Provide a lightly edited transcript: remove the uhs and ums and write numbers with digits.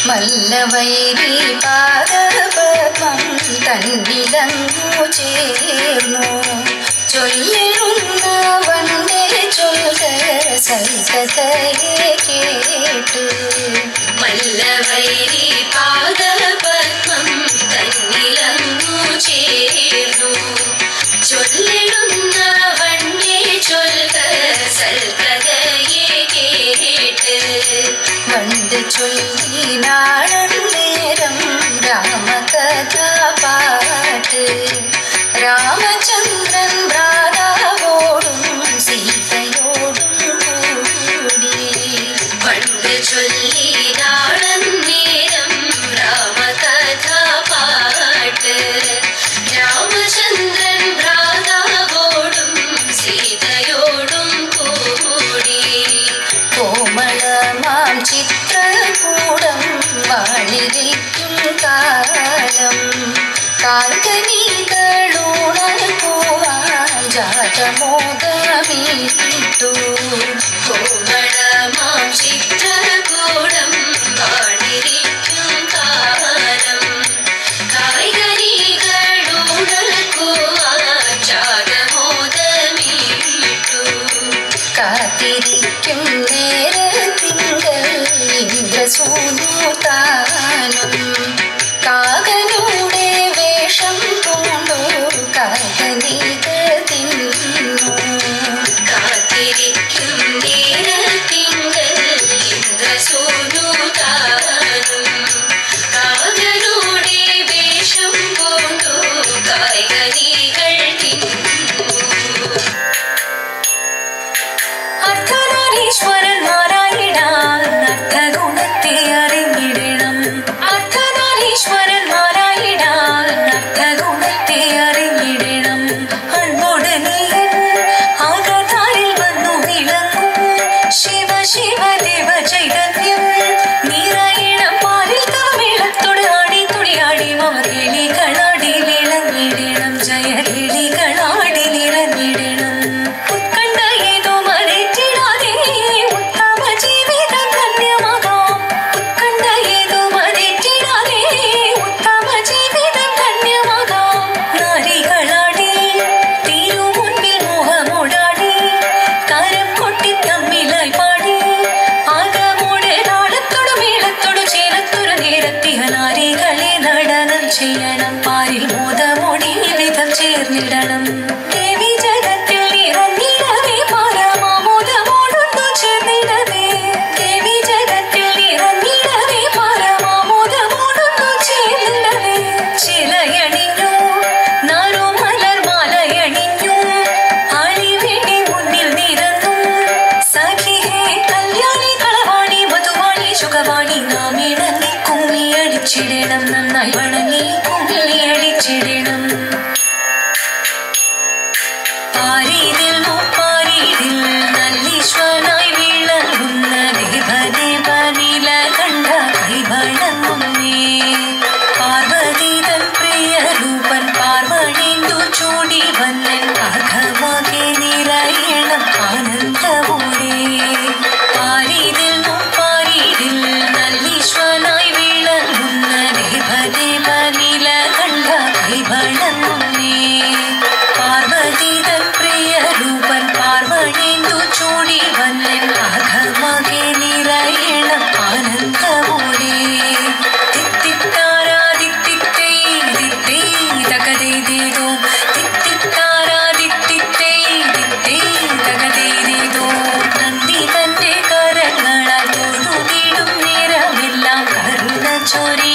മല്ലവൈരി പാദപത്മം തന്നിലങ്ങു ചേർന്നു ചൊല്ലിടുന്നവന്റെ ചൊൽക സൽകഥയെ കേട്ടു. മല്ലവൈരി പാദപത്മം തന്നിലങ്ങു ചേർന്നു ചൊല്ലിടുന്നവന്റെ ചൊൽക സൽകഥയെ കേട്ട്. പണ്ട് ചൊല്ലിനാളന്നേരം രാമകഥ പാട്ട് രാമചന്ദ്രൻ ഭ്രാതാവോടും സീതയോടും കൂടി. പണ്ട് ചൊല്ലിനാളന്നേരം രാമകഥ പാട്ട് രാമചന്ദ്രൻ ഭ്രാതാവോടും സീതയോടും കൂടി. കോമളമാം ചിത്രകൂടം വാണിരിക്കും കാലം കാൽകനികളുണർത്തുവാൻ ജാതമോദമീട്ടു. കോമളമാം ചിത്രകൂടം വാണിരിക്കും കാലം കാൽകനികളുണർത്തുവാൻ ജാതമോദമീട്ടു. കാത്തിരിക്കും നേരത്തിങ്കൽ ഇന്ദ്രസൂനുതാനും കാകനുടെ വേഷം കൊണ്ടു കാകനിക തിന്നു. കാത്തിരിക്കും നേരത്തിങ്കൽ ഇന്ദ്രസൂനുതാനും കാകനുടെ വേഷം കൊണ്ടു കായ്കനികൾ തിന്നു. അർദ്ധനാരീശ്വരൻ നാരായണ അർത്ഥഗുണത്തെ അറിഞ്ഞിടണം. അർദ്ധനാരീശ്വരൻ നാരായണ അർത്ഥഗുണത്തെ അറിഞ്ഞിടണം. അൻപോട് നീയൻ ആകതാരിൽ വന്നു വിളങ്ങും ശിവ ശിവ ദേവ ചൈതന്യം നിറയണം പാലിൽ തവമേളത്തോട് ആടി തുടിയാടി മമതേളികളാടി വിളങ്ങിടണം. ജയകേളികളാടി നിറഞ്ഞിടണം. ഉത്കണ്ഠ ഏതോ മറിച്ചിടാതെ ഉത്തമ ജീവിതം ധന്യമാകാം. ഉത്കണ്ഠ ഏതോ മറിച്ചിടാതെ ഉത്തമ ജീവിതം ധന്യമാകാം. നാരികളാടി തിരുമുൻപിൽ മോഹമോടാടി കരം കൊട്ടി തമ്മിലായി പാടി ആകമോടെ താളത്തോടു മേളത്തോടു ചേലത്തൊരു നേരത്തിഹ നാരികളെ നടനം ചെയ്യണം. പാരിൽ മോദമോടി വിധം ചേർന്നിടണം. ദേവി ജഗത്തിൽ നിറഞ്ഞിടവേ പരമാമോദമോടൊന്നു ചേർന്നിടവേ. ദേവി ജഗത്തിൽ നിറഞ്ഞിടവേ പരമാമോദമോടൊന്നു ചേർന്നിടവേ. ചിലയണിഞ്ഞു നാരുമലർ മാലയണിഞ്ഞു ആളിവേണ്ടി മുന്നിൽ നിരന്നു സഖിഹേ കല്യാണി കളവാണി മധുവാണി സുഖവാണി നാം ഇണങ്ങി കുമ്മിയടിച്ചിടണം. നന്നായി വണങ്ങി കുമ്മിയടിച്ചിടണം. പാരീതിൽ മുപ്പാരീതിൽ നല്ലീശ്വനായി വിളങ്ങുന്ന ദേവദേവനില കണ്ട കൈവഴങ്ങുന്നേ. പാർവതി തൻ പ്രിയ രൂപൻ പാർവണിന്തു ചൂടി വന്നൻ അഘമകെ നിറയണം ആനന്ദമോടെ. പാരീതിൽ മുപ്പാരീതിൽ നല്ലീശ്വനായി വിളങ്ങുന്ന ദേവദേവനില കണ്ട കൈവഴങ്ങുന്നേ. പാർവതി തൻ പ്രിയ രൂപൻ പാർവണിന്തു ചൂടി വന്നൻ അഘമകെ നിറയണം ആനന്ദമോടെ. തിത്തിത്താരാ തിത്തിത്തേ തിത്തേ തകതേതേതോ തിത്തിത്താരാ തിത്തിത്തേ തിത്തേ തകതേതേതോ. നന്ദി തന്റെ കരങ്ങളാൽ തൊഴുതിടും നേരമെല്ലാം കരുണ ചൊരി